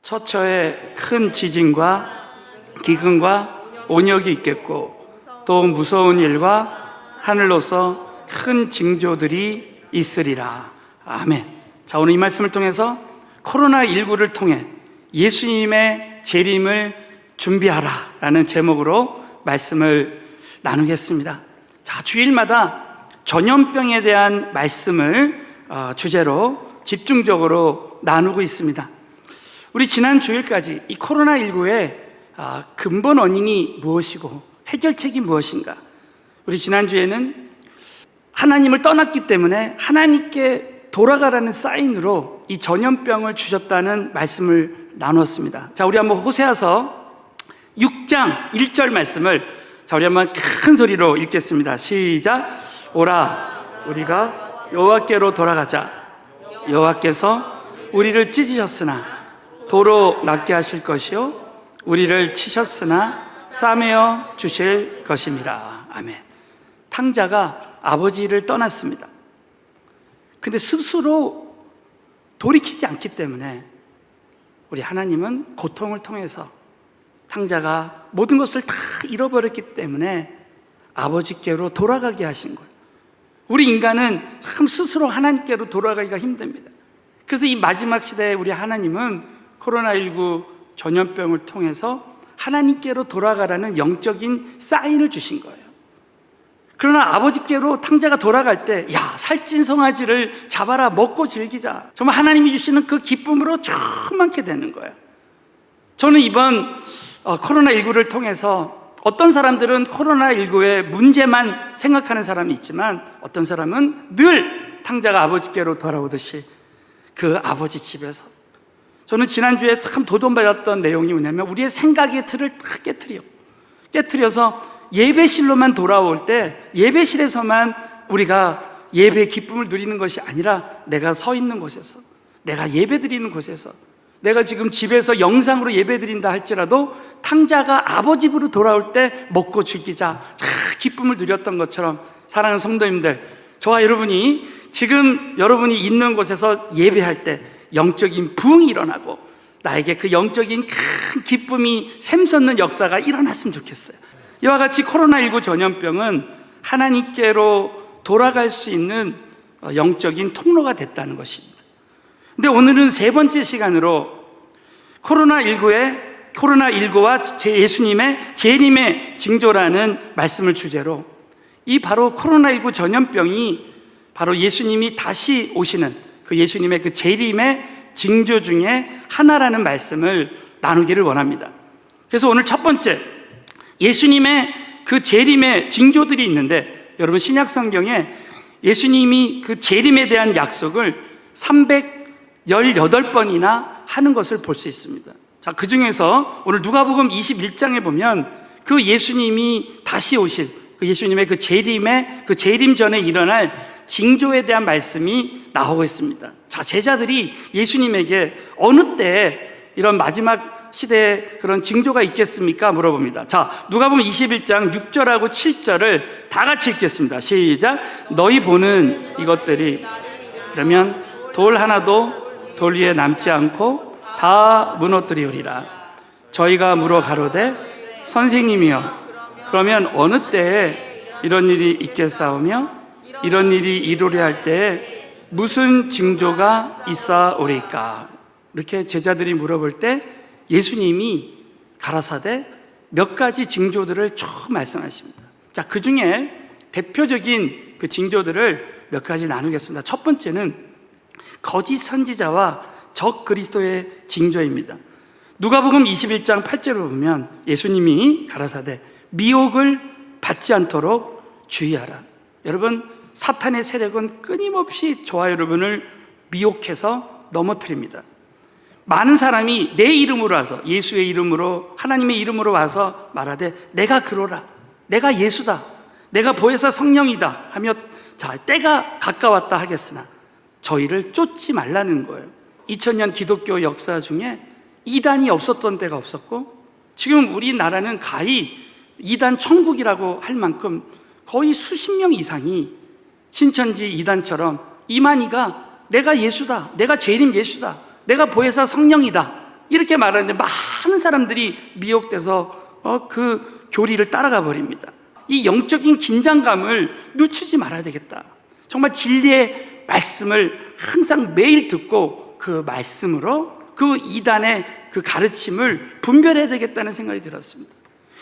처처에 큰 지진과 기근과 온역이 있겠고 또 무서운 일과 하늘로서 큰 징조들이 있으리라. 아멘. 자, 오늘 이 말씀을 통해서 코로나19를 통해 예수님의 재림을 준비하라 라는 제목으로 말씀을 나누겠습니다. 자, 주일마다 전염병에 대한 말씀을 주제로 집중적으로 나누고 있습니다. 우리 지난 주일까지 이 코로나19의 근본 원인이 무엇이고 해결책이 무엇인가? 우리 지난주에는 하나님을 떠났기 때문에 하나님께 돌아가라는 사인으로 이 전염병을 주셨다는 말씀을 나눴습니다. 자, 우리 한번 호세아서 6장 1절 말씀을 우리 한번 큰 소리로 읽겠습니다. 시작. 오라, 우리가 여호와께로 돌아가자. 여호와께서 우리를 찢으셨으나 도로 낫게 하실 것이요 우리를 치셨으나 싸매어 주실 것입니다. 아멘. 탕자가 아버지를 떠났습니다. 근데 스스로 돌이키지 않기 때문에 우리 하나님은 고통을 통해서 탕자가 모든 것을 다 잃어버렸기 때문에 아버지께로 돌아가게 하신 거예요. 우리 인간은 참 스스로 하나님께로 돌아가기가 힘듭니다. 그래서 이 마지막 시대에 우리 하나님은 코로나19 전염병을 통해서 하나님께로 돌아가라는 영적인 사인을 주신 거예요. 그러나 아버지께로 탕자가 돌아갈 때, 야, 살찐 송아지를 잡아라, 먹고 즐기자. 정말 하나님이 주시는 그 기쁨으로 충만케 되는 거예요. 저는 이번 코로나19를 통해서 어떤 사람들은 코로나19의 문제만 생각하는 사람이 있지만 어떤 사람은 늘 탕자가 아버지께로 돌아오듯이 그 아버지 집에서, 저는 지난주에 참 도전받았던 내용이 뭐냐면 우리의 생각의 틀을 다 깨트려서 예배실로만 돌아올 때 예배실에서만 우리가 예배의 기쁨을 누리는 것이 아니라 내가 서 있는 곳에서, 내가 예배 드리는 곳에서, 내가 지금 집에서 영상으로 예배 드린다 할지라도 탕자가 아버지 집으로 돌아올 때 먹고 즐기자, 기쁨을 누렸던 것처럼 사랑하는 성도님들, 저와 여러분이 지금 여러분이 있는 곳에서 예배할 때 영적인 부흥이 일어나고 나에게 그 영적인 큰 기쁨이 샘솟는 역사가 일어났으면 좋겠어요. 이와 같이 코로나19 전염병은 하나님께로 돌아갈 수 있는 영적인 통로가 됐다는 것입니다. 근데 오늘은 세 번째 시간으로 코로나19와 예수님의 재림의 징조라는 말씀을 주제로 이 바로 코로나19 전염병이 바로 예수님이 다시 오시는 그 예수님의 그 재림의 징조 중에 하나라는 말씀을 나누기를 원합니다. 그래서 오늘 첫 번째, 예수님의 그 재림의 징조들이 있는데, 여러분 신약 성경에 예수님이 그 재림에 대한 약속을 318번이나 하는 것을 볼 수 있습니다. 자, 그 중에서 오늘 누가복음 21장에 보면 그 예수님이 다시 오실 그 예수님의 그 재림의 그 재림 전에 일어날 징조에 대한 말씀이 나오고 있습니다. 자, 제자들이 예수님에게 어느 때 이런 마지막 시대에 그런 징조가 있겠습니까? 물어봅니다. 자, 누가복음 21장 6절하고 7절을 다 같이 읽겠습니다. 시작. 너희 보는 이것들이, 그러면 돌 하나도 돌 위에 남지 않고 다 무너뜨리우리라. 저희가 물어 가로되 선생님이여, 그러면 어느 때에 이런 일이 있겠사오며 이런 일이 이루려 할 때에 무슨 징조가 있사오리까? 이렇게 제자들이 물어볼 때 예수님이 가라사대 몇 가지 징조들을 쭉 말씀하십니다. 자, 그 중에 대표적인 그 징조들을 몇 가지 나누겠습니다. 첫 번째는 거짓 선지자와 적 그리스도의 징조입니다. 누가복음 21장 8절을 보면 예수님이 가라사대 미혹을 받지 않도록 주의하라. 여러분, 사탄의 세력은 끊임없이 저와 여러분을 미혹해서 넘어뜨립니다. 많은 사람이 내 이름으로 와서, 예수의 이름으로, 하나님의 이름으로 와서 말하되 내가 그러라, 내가 예수다, 내가 보혜사 성령이다 하며 자, 때가 가까웠다 하겠으나 저희를 쫓지 말라는 거예요. 2000년 기독교 역사 중에 이단이 없었던 때가 없었고, 지금 우리나라는 가히 이단 천국이라고 할 만큼 거의 수십 명 이상이 신천지 이단처럼 이만희가 내가 예수다, 내가 재림 예수다, 내가 보혜사 성령이다 이렇게 말하는데 많은 사람들이 미혹돼서 그 교리를 따라가 버립니다. 이 영적인 긴장감을 늦추지 말아야 되겠다. 정말 진리의 말씀을 항상 매일 듣고 그 말씀으로 그 이단의 그 가르침을 분별해야 되겠다는 생각이 들었습니다.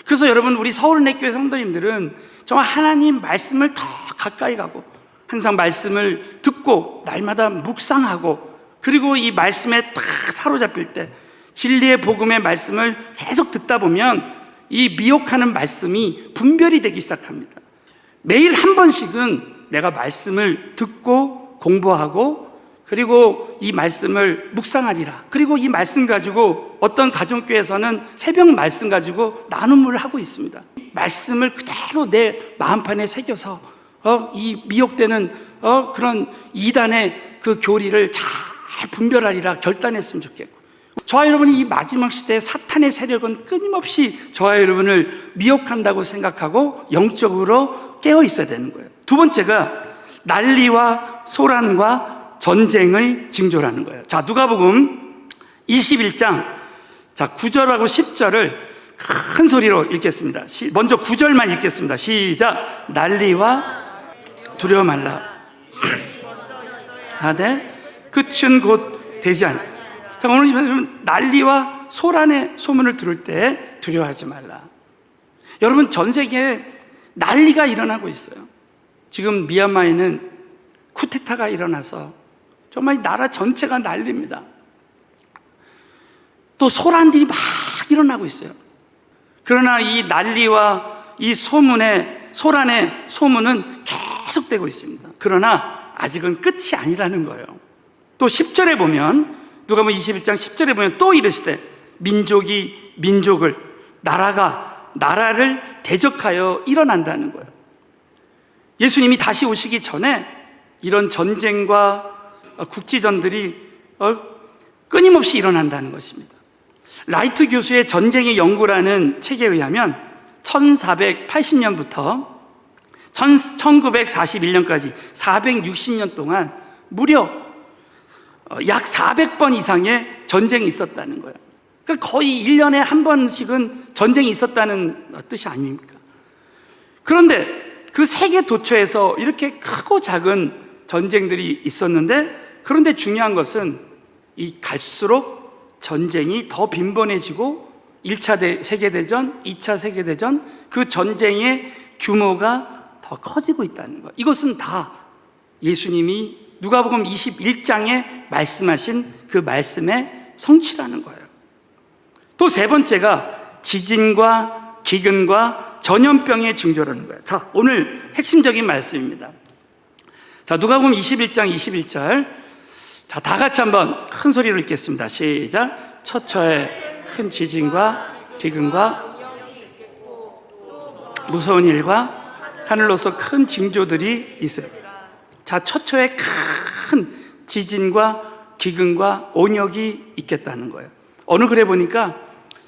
그래서 여러분, 우리 서울은혜교회 성도님들은 정말 하나님 말씀을 더 가까이 가고 항상 말씀을 듣고 날마다 묵상하고, 그리고 이 말씀에 다 사로잡힐 때 진리의 복음의 말씀을 계속 듣다 보면 이 미혹하는 말씀이 분별이 되기 시작합니다. 매일 한 번씩은 내가 말씀을 듣고 공부하고, 그리고 이 말씀을 묵상하리라. 그리고 이 말씀 가지고 어떤 가정교회에서는 새벽 말씀 가지고 나눔을 하고 있습니다. 말씀을 그대로 내 마음판에 새겨서 이 미혹되는 그런 이단의 그 교리를 잘 분별하리라 결단했으면 좋겠고, 저와 여러분이 이 마지막 시대에 사탄의 세력은 끊임없이 저와 여러분을 미혹한다고 생각하고 영적으로 깨어 있어야 되는 거예요. 두 번째가 난리와 소란과 전쟁의 징조라는 거예요. 자, 누가복음 21장 9절하고 10절을 큰 소리로 읽겠습니다. 먼저 9절만 읽겠습니다. 시작. 난리와 두려워 말라 하되 끝은 곧 되지 않아. 자, 오늘 난리와 소란의 소문을 들을 때 두려워하지 말라. 여러분, 전 세계에 난리가 일어나고 있어요. 지금 미얀마에는 쿠데타가 일어나서 정말 나라 전체가 난립니다. 또 소란들이 막 일어나고 있어요. 그러나 이 난리와 이 소란의 소문은 계속되고 있습니다. 그러나 아직은 끝이 아니라는 거예요. 또 10절에 보면, 누가복음 21장 10절에 보면 또 이르시되 민족이 민족을, 나라가 나라를 대적하여 일어난다는 거예요. 예수님이 다시 오시기 전에 이런 전쟁과 국지전들이 끊임없이 일어난다는 것입니다. 라이트 교수의 전쟁의 연구라는 책에 의하면 1480년부터 1941년까지 460년 동안 무려 약 400번 이상의 전쟁이 있었다는 거예요. 그러니까 거의 1년에 한 번씩은 전쟁이 있었다는 뜻이 아닙니까? 그런데 그 세계 도처에서 이렇게 크고 작은 전쟁들이 있었는데, 그런데 중요한 것은 이 갈수록 전쟁이 더 빈번해지고 1차 세계대전, 2차 세계대전, 그 전쟁의 규모가 더 커지고 있다는 것. 이것은 다 예수님이 누가복음 21장에 말씀하신 그 말씀의 성취라는 거예요. 또 세 번째가 지진과 기근과 전염병의 징조라는 거예요. 자, 오늘 핵심적인 말씀입니다. 자, 누가복음 21장 21절. 자, 다 같이 한번 큰 소리로 읽겠습니다. 시작. 처처에 큰 지진과 기근과 무서운 일과 하늘로서 큰 징조들이 있어요. 자, 처처에 큰 지진과 기근과 온역이 있겠다는 거예요. 어느 글에 보니까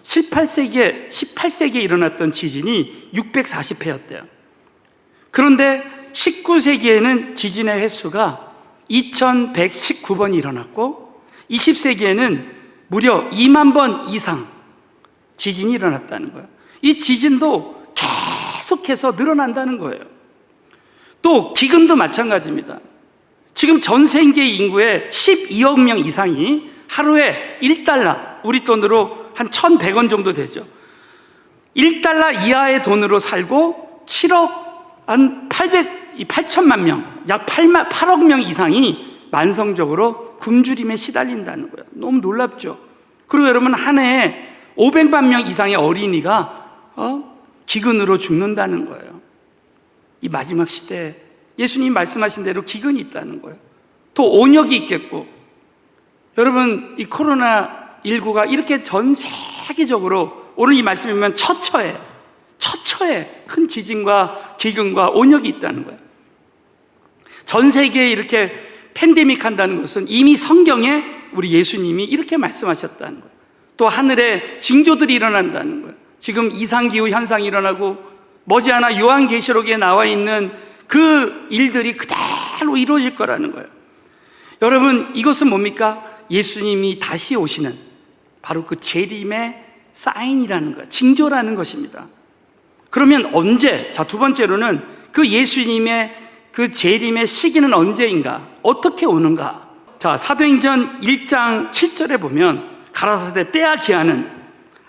18세기에 일어났던 지진이 640회였대요. 그런데 19세기에는 지진의 횟수가 2119번이 일어났고, 20세기에는 무려 2만 번 이상 지진이 일어났다는 거예요. 이 지진도 계속해서 늘어난다는 거예요. 또 기근도 마찬가지입니다. 지금 전 세계 인구의 12억 명 이상이 하루에 1달러, 우리 돈으로 한 1,100원 정도 되죠. 1달러 이하의 돈으로 살고 8천만 명, 약 8억 명 이상이 만성적으로 굶주림에 시달린다는 거예요. 너무 놀랍죠? 그리고 여러분, 한 해에 500만 명 이상의 어린이가 기근으로 죽는다는 거예요. 이 마지막 시대에 예수님 말씀하신 대로 기근이 있다는 거예요. 또 온역이 있겠고, 여러분, 이 코로나19가 이렇게 전 세계적으로, 오늘 이 말씀이면 처처에 큰 지진과 기근과 온역이 있다는 거예요. 전 세계에 이렇게 팬데믹 한다는 것은 이미 성경에 우리 예수님이 이렇게 말씀하셨다는 거예요. 또 하늘에 징조들이 일어난다는 거예요. 지금 이상기후 현상이 일어나고 머지않아 요한계시록에 나와 있는 그 일들이 그대로 이루어질 거라는 거예요. 여러분, 이것은 뭡니까? 예수님이 다시 오시는 바로 그 재림의 사인이라는 거예요. 징조라는 것입니다. 그러면 언제? 자, 두 번째로는 그 예수님의 그 재림의 시기는 언제인가? 어떻게 오는가? 자, 사도행전 1장 7절에 보면 가라사대 때와 기한은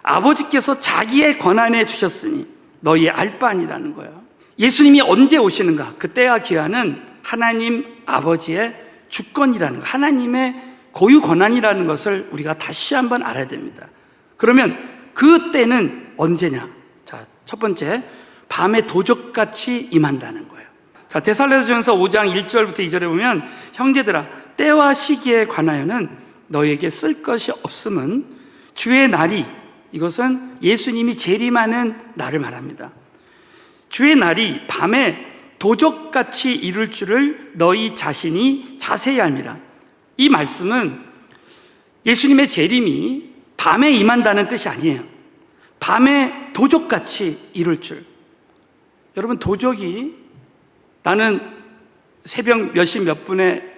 아버지께서 자기의 권한에 주셨으니 너희 알 바 아니라는 거예요. 예수님이 언제 오시는가? 그 때와 기한은 하나님 아버지의 주권이라는 거, 하나님의 고유 권한이라는 것을 우리가 다시 한번 알아야 됩니다. 그러면 그 때는 언제냐? 자, 첫 번째, 밤에 도적같이 임한다는 거예요. 자, 데살로니가전서 5장 1절부터 2절에 보면 형제들아, 때와 시기에 관하여는 너에게 쓸 것이 없음은 주의 날이, 이것은 예수님이 재림하는 날을 말합니다. 주의 날이 밤에 도적같이 이룰 줄을 너희 자신이 자세히 알미라. 이 말씀은 예수님의 재림이 밤에 임한다는 뜻이 아니에요. 밤에 도적같이 이룰 줄. 여러분, 도적이 나는 새벽 몇 시 몇 분에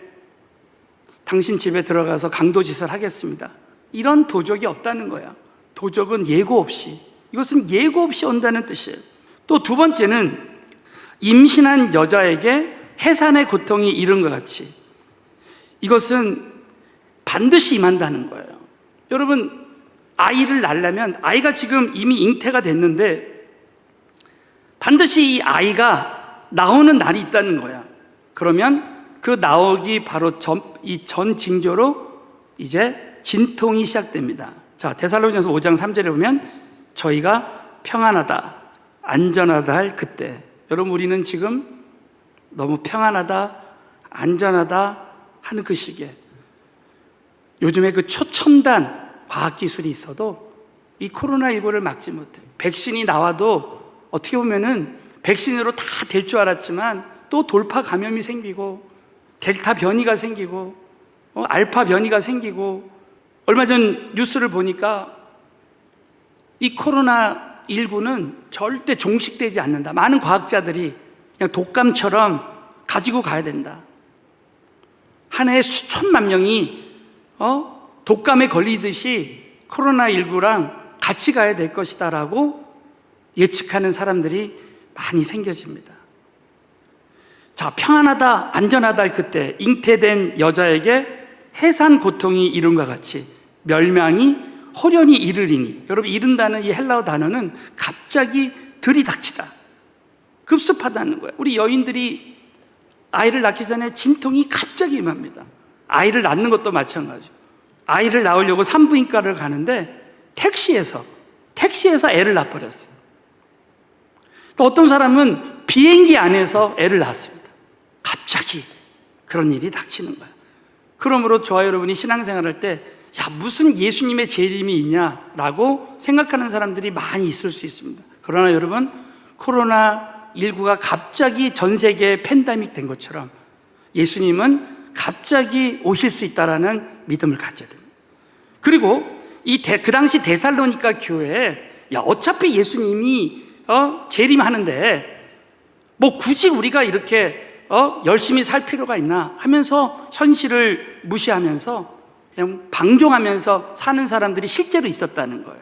당신 집에 들어가서 강도짓을 하겠습니다, 이런 도적이 없다는 거야. 도적은 예고 없이, 이것은 예고 없이 온다는 뜻이에요. 또 두 번째는 임신한 여자에게 해산의 고통이 이른 것 같이, 이것은 반드시 임한다는 거예요. 여러분, 아이를 낳으려면, 아이가 지금 이미 잉태가 됐는데 반드시 이 아이가 나오는 날이 있다는 거야. 그러면 그 나오기 바로 이 전 징조로 이제 진통이 시작됩니다. 자, 데살로니가전서 5장 3절에 보면 저희가 평안하다, 안전하다 할 그때. 여러분, 우리는 지금 너무 평안하다, 안전하다 하는 그 시기에 요즘에 그 초첨단 과학기술이 있어도 이 코로나19를 막지 못해요. 백신이 나와도 어떻게 보면은 백신으로 다 될 줄 알았지만 또 돌파 감염이 생기고 델타 변이가 생기고 알파 변이가 생기고, 얼마 전 뉴스를 보니까 이 코로나19는 절대 종식되지 않는다. 많은 과학자들이 그냥 독감처럼 가지고 가야 된다. 한 해에 수천만 명이 독감에 걸리듯이 코로나19랑 같이 가야 될 것이다 라고 예측하는 사람들이 많이 생겨집니다. 자, 평안하다, 안전하다 할 그때 잉태된 여자에게 해산 고통이 이룬 것 같이 멸망이 호련히 이르리니. 여러분, 이른다는 이 헬라어 단어는 갑자기 들이닥치다, 급습하다는 거예요. 우리 여인들이 아이를 낳기 전에 진통이 갑자기 임합니다. 아이를 낳는 것도 마찬가지죠. 아이를 낳으려고 산부인과를 가는데 택시에서 애를 낳아버렸어요. 또 어떤 사람은 비행기 안에서 애를 낳았습니다. 갑자기 그런 일이 닥치는 거예요. 그러므로 저와 여러분이 신앙생활할 때 무슨 예수님의 재림이 있냐라고 생각하는 사람들이 많이 있을 수 있습니다. 그러나 여러분, 코로나19가 갑자기 전 세계에 팬데믹 된 것처럼 예수님은 갑자기 오실 수 있다라는 믿음을 가져야 됩니다. 그리고 그 당시 데살로니가 교회에 어차피 예수님이 재림하는데 뭐 굳이 우리가 이렇게 열심히 살 필요가 있나 하면서 현실을 무시하면서 그냥 방종하면서 사는 사람들이 실제로 있었다는 거예요.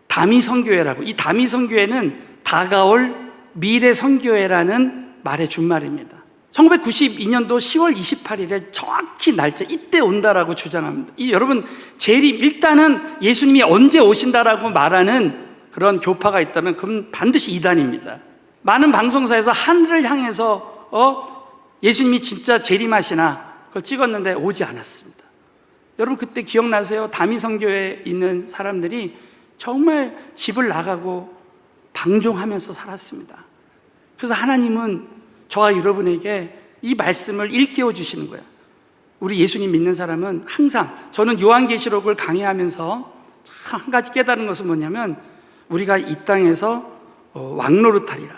다미성교회라고. 이 다미성교회는 다가올 미래성교회라는 말의 준말입니다. 1992년도 10월 28일에 정확히 날짜 이때 온다라고 주장합니다. 여러분, 재림, 일단은 예수님이 언제 오신다라고 말하는 그런 교파가 있다면 그건 반드시 이단입니다. 많은 방송사에서 하늘을 향해서 예수님이 진짜 재림하시나 그걸 찍었는데 오지 않았습니다. 여러분, 그때 기억나세요? 다미성교회에 있는 사람들이 정말 집을 나가고 방종하면서 살았습니다. 그래서 하나님은 저와 여러분에게 이 말씀을 일깨워 주시는 거예요. 우리 예수님 믿는 사람은 항상, 저는 요한계시록을 강의하면서 한 가지 깨달은 것은 뭐냐면 우리가 이 땅에서 왕노릇하리라.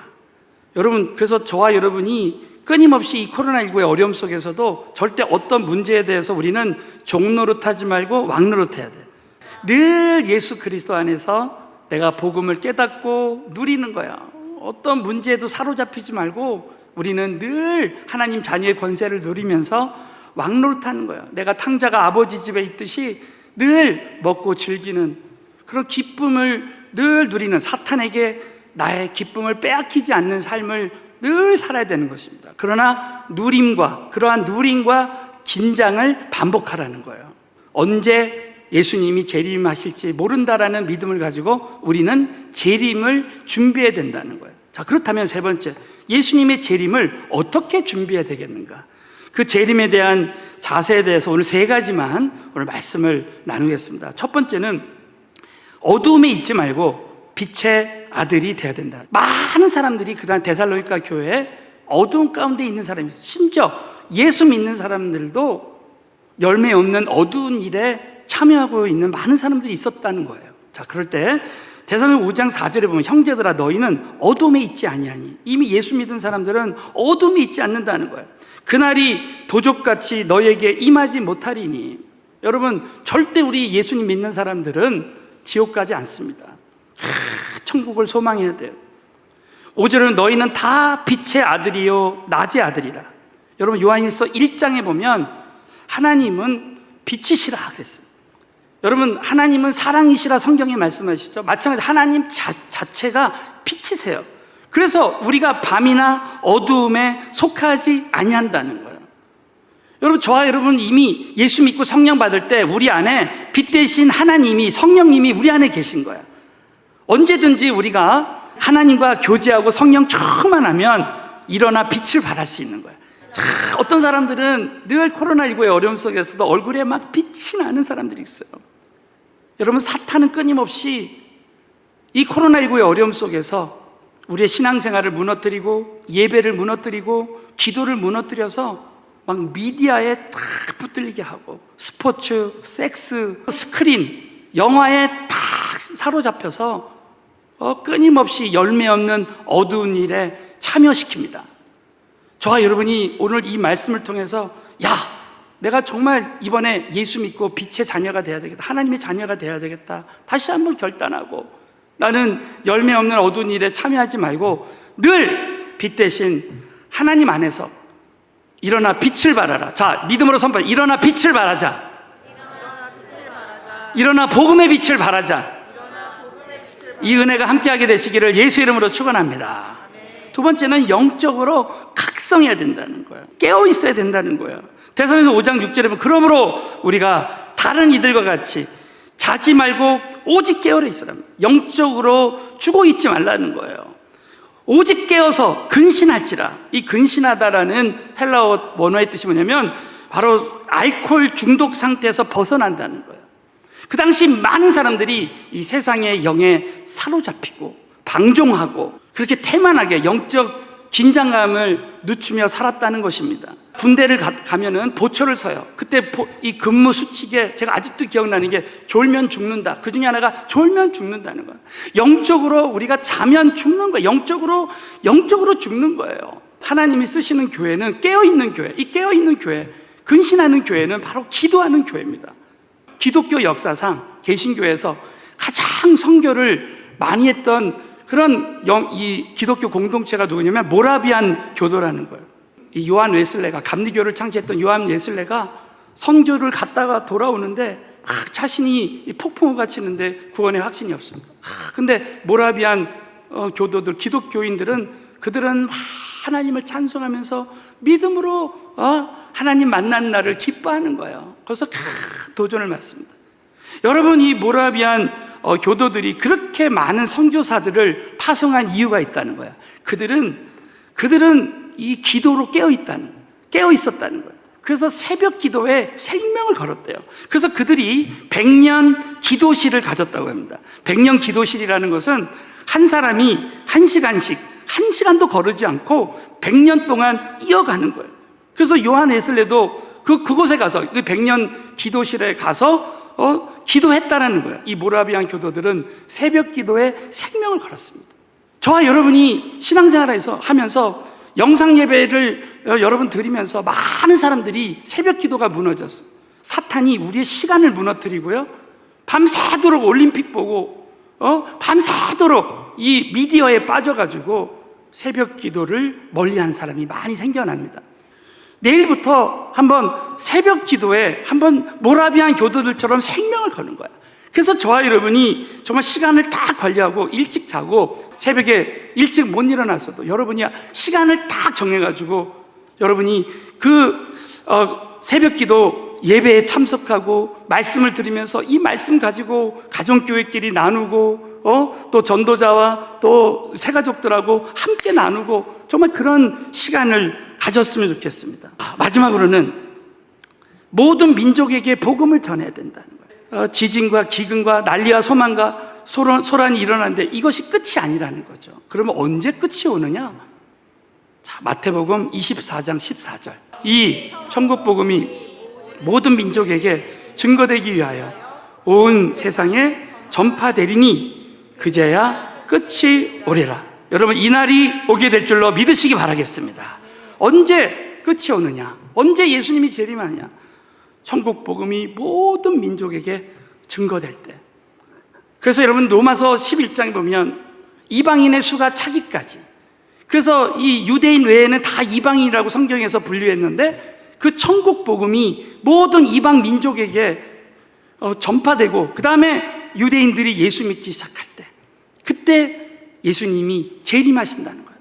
여러분, 그래서 저와 여러분이 끊임없이 이 코로나19의 어려움 속에서도 절대 어떤 문제에 대해서 우리는 종노릇하지 말고 왕노릇해야 돼. 늘 예수 그리스도 안에서 내가 복음을 깨닫고 누리는 거야. 어떤 문제에도 사로잡히지 말고 우리는 늘 하나님 자녀의 권세를 누리면서 왕노릇하는 거예요. 내가 탕자가 아버지 집에 있듯이 늘 먹고 즐기는 그런 기쁨을 늘 누리는, 사탄에게 나의 기쁨을 빼앗기지 않는 삶을 늘 살아야 되는 것입니다. 그러나 그러한 누림과 긴장을 반복하라는 거예요. 언제 예수님이 재림하실지 모른다라는 믿음을 가지고 우리는 재림을 준비해야 된다는 거예요. 자, 그렇다면 세 번째, 예수님의 재림을 어떻게 준비해야 되겠는가? 그 재림에 대한 자세에 대해서 오늘 세 가지만 오늘 말씀을 나누겠습니다. 첫 번째는 어두움에 있지 말고 빛의 아들이 되어야 된다. 많은 사람들이 그다음 데살로니가 교회에 어두운 가운데 있는 사람이 있어요. 심지어 예수 믿는 사람들도 열매 없는 어두운 일에 참여하고 있는 많은 사람들이 있었다는 거예요. 자, 그럴 때 데살로니가 5장 4절에 보면 형제들아 너희는 어둠에 있지 아니하니, 이미 예수 믿은 사람들은 어둠에 있지 않는다는 거예요. 그날이 도적같이 너에게 임하지 못하리니. 여러분, 절대 우리 예수님 믿는 사람들은 지옥 가지 않습니다. 천국을 소망해야 돼요. 5절은 너희는 다 빛의 아들이요 낮의 아들이라. 여러분, 요한일서 1장에 보면 하나님은 빛이시라 그랬어요. 여러분, 하나님은 사랑이시라 성경에 말씀하시죠. 마찬가지로 하나님 자체가 빛이세요. 그래서 우리가 밤이나 어두움에 속하지 아니한다는 거예요. 여러분, 저와 여러분 이미 예수 믿고 성령 받을 때 우리 안에 빛 대신 하나님이, 성령님이 우리 안에 계신 거예요. 언제든지 우리가 하나님과 교제하고 성령 충만하면 일어나 빛을 발할 수 있는 거예요. 자, 어떤 사람들은 늘 코로나19의 어려움 속에서도 얼굴에 막 빛이 나는 사람들이 있어요. 여러분, 사탄은 끊임없이 이 코로나19의 어려움 속에서 우리의 신앙생활을 무너뜨리고 예배를 무너뜨리고 기도를 무너뜨려서 막 미디어에 탁 붙들리게 하고 스포츠, 섹스, 스크린, 영화에 탁 사로잡혀서 끊임없이 열매 없는 어두운 일에 참여시킵니다. 저와 여러분이 오늘 이 말씀을 통해서 내가 정말 이번에 예수 믿고 빛의 자녀가 돼야 되겠다, 하나님의 자녀가 돼야 되겠다, 다시 한번 결단하고 나는 열매 없는 어두운 일에 참여하지 말고 늘 빛 대신 하나님 안에서 일어나 빛을 발하라. 자, 믿음으로 선포해. 일어나 빛을 발하자. 일어나 복음의 빛을 발하자. 이 은혜가 함께하게 되시기를 예수 이름으로 축원합니다. 두 번째는 영적으로 각성해야 된다는 거예요. 깨어 있어야 된다는 거예요. 데살로니가 5장 6절에 보면 그러므로 우리가 다른 이들과 같이 자지 말고 오직 깨어라 있으라. 영적으로 죽어 있지 말라는 거예요. 오직 깨어서 근신할지라. 이 근신하다라는 헬라어 원어의 뜻이 뭐냐면 바로 알코올 중독 상태에서 벗어난다는 거예요. 그 당시 많은 사람들이 이 세상의 영에 사로잡히고 방종하고 그렇게 태만하게 영적 긴장감을 늦추며 살았다는 것입니다. 군대를 가면은 보초를 서요. 그때 이 근무 수칙에 제가 아직도 기억나는 게 졸면 죽는다. 그 중에 하나가 졸면 죽는다는 거예요. 영적으로 우리가 자면 죽는 거예요. 영적으로 죽는 거예요. 하나님이 쓰시는 교회는 깨어있는 교회, 이 깨어있는 교회, 근신하는 교회는 바로 기도하는 교회입니다. 기독교 역사상 개신교에서 가장 선교를 많이 했던 그런 이 기독교 공동체가 누구냐면 모라비안 교도라는 거예요. 이 요한 웨슬레가, 감리교를 창시했던 요한 웨슬레가 선교를 갔다가 돌아오는데 자신이 폭풍우가 치는데 구원의 확신이 없습니다. 근데 모라비안 교도들, 기독교인들은 그들은 하나님을 찬송하면서 믿음으로 하나님 만난 날을 기뻐하는 거예요. 그래서 도전을 맞습니다. 여러분, 이 모라비안 교도들이 그렇게 많은 선교사들을 파송한 이유가 있다는 거예요. 그들은 이 기도로 깨어 있었다는 거예요. 그래서 새벽 기도에 생명을 걸었대요. 그래서 그들이 100년 기도실을 가졌다고 합니다. 100년 기도실이라는 것은 한 사람이 1시간씩 1시간도 거르지 않고 100년 동안 이어가는 거예요. 그래서 요한 웨슬레도 그곳에 가서 그 100년 기도실에 가서 기도했다라는 거예요. 이 모라비안 교도들은 새벽 기도에 생명을 걸었습니다. 저와 여러분이 신앙생활에서 하면서 영상 예배를 여러분 드리면서 많은 사람들이 새벽 기도가 무너졌어요. 사탄이 우리의 시간을 무너뜨리고요, 밤새도록 올림픽 보고 밤새도록 이 미디어에 빠져가지고 새벽 기도를 멀리하는 사람이 많이 생겨납니다. 내일부터 한번 새벽 기도에 한번 모라비안 교도들처럼 생명을 거는 거야. 그래서 저와 여러분이 정말 시간을 다 관리하고 일찍 자고 새벽에 일찍 못 일어났어도 여러분이 시간을 딱 정해가지고 여러분이 새벽 기도 예배에 참석하고 말씀을 들으면서 이 말씀 가지고 가정교회끼리 나누고 또 전도자와 또 새가족들하고 함께 나누고 정말 그런 시간을 가졌으면 좋겠습니다. 마지막으로는 모든 민족에게 복음을 전해야 된다는 거예요. 지진과 기근과 난리와 소망과 소란이 일어나는데 이것이 끝이 아니라는 거죠. 그러면 언제 끝이 오느냐? 자, 마태복음 24장 14절. 이 천국 복음이 모든 민족에게 증거되기 위하여 온 세상에 전파되리니 그제야 끝이 오리라. 여러분, 이 날이 오게 될 줄로 믿으시기 바라겠습니다. 언제 끝이 오느냐? 언제 예수님이 재림하느냐? 천국 복음이 모든 민족에게 증거될 때. 그래서 여러분, 로마서 11장에 보면 이방인의 수가 차기까지, 그래서 이 유대인 외에는 다 이방인이라고 성경에서 분류했는데 그 천국 복음이 모든 이방 민족에게 전파되고 그 다음에 유대인들이 예수 믿기 시작할 때, 그때 예수님이 재림하신다는 거예요.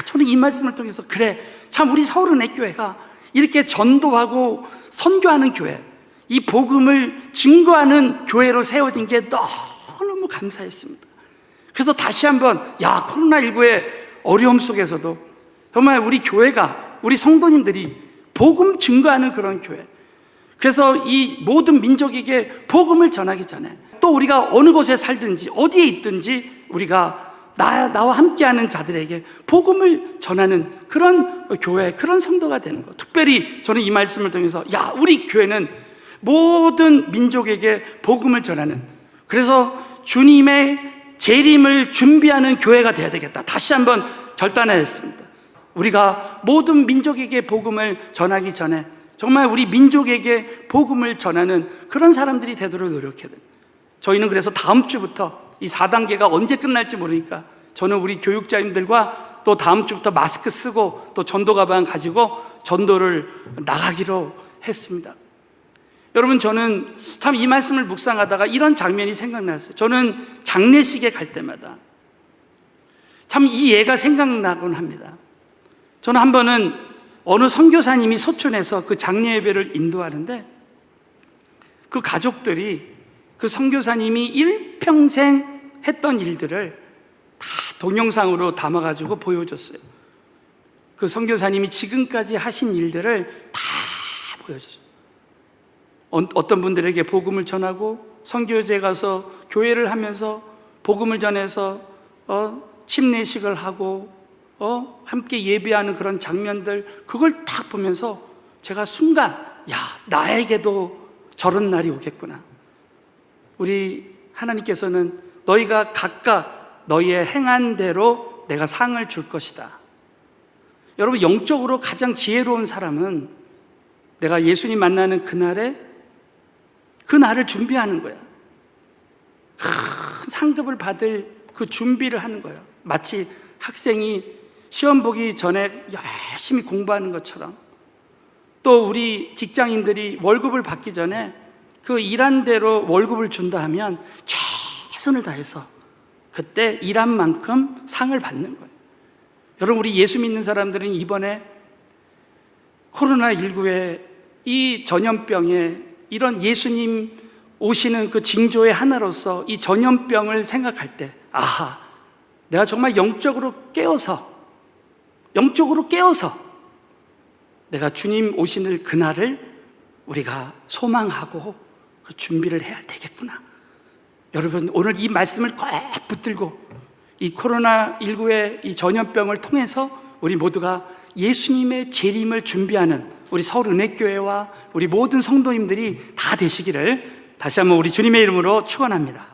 저는 이 말씀을 통해서 그래, 참 우리 서울은혜교회가 이렇게 전도하고 선교하는 교회, 이 복음을 증거하는 교회로 세워진 게 너무너무 감사했습니다. 그래서 다시 한번 코로나19의 어려움 속에서도 정말 우리 교회가, 우리 성도님들이 복음 증거하는 그런 교회, 그래서 이 모든 민족에게 복음을 전하기 전에 또 우리가 어느 곳에 살든지 어디에 있든지 우리가 나와 함께하는 자들에게 복음을 전하는 그런 교회, 그런 성도가 되는 것. 특별히 저는 이 말씀을 통해서 우리 교회는 모든 민족에게 복음을 전하는, 그래서 주님의 재림을 준비하는 교회가 되어야 되겠다. 다시 한번 결단하였습니다. 우리가 모든 민족에게 복음을 전하기 전에 정말 우리 민족에게 복음을 전하는 그런 사람들이 되도록 노력해야 됩니다. 저희는 그래서 다음 주부터 이 4단계가 언제 끝날지 모르니까 저는 우리 교육자님들과 또 다음 주부터 마스크 쓰고 또 전도 가방 가지고 전도를 나가기로 했습니다. 여러분, 저는 참 이 말씀을 묵상하다가 이런 장면이 생각났어요. 저는 장례식에 갈 때마다 참 이 예가 생각나곤 합니다. 저는 한 번은 어느 선교사님이 소촌에서 그 장례 예배를 인도하는데 그 가족들이 그 선교사님이 일평생 했던 일들을 다 동영상으로 담아가지고 보여줬어요. 그 선교사님이 지금까지 하신 일들을 다 보여줬어요. 어떤 분들에게 복음을 전하고 선교지에 가서 교회를 하면서 복음을 전해서 침례식을 하고 함께 예배하는 그런 장면들, 그걸 딱 보면서 제가 순간 나에게도 저런 날이 오겠구나. 우리 하나님께서는 너희가 각각 너희의 행한 대로 내가 상을 줄 것이다. 여러분, 영적으로 가장 지혜로운 사람은 내가 예수님 만나는 그날에 그 날을 준비하는 거야. 큰 상급을 받을 그 준비를 하는 거예요. 마치 학생이 시험 보기 전에 열심히 공부하는 것처럼, 또 우리 직장인들이 월급을 받기 전에 그 일한 대로 월급을 준다 하면 최선을 다해서 그때 일한 만큼 상을 받는 거예요. 여러분, 우리 예수 믿는 사람들은 이번에 코로나19의 이 전염병에 이런 예수님 오시는 그 징조의 하나로서 이 전염병을 생각할 때 내가 정말 영적으로 깨어서 내가 주님 오시는 그날을 우리가 소망하고 그 준비를 해야 되겠구나. 여러분, 오늘 이 말씀을 꼭 붙들고 이 코로나19의 이 전염병을 통해서 우리 모두가 예수님의 재림을 준비하는 우리 서울은혜교회와 우리 모든 성도님들이 다 되시기를 다시 한번 우리 주님의 이름으로 축원합니다.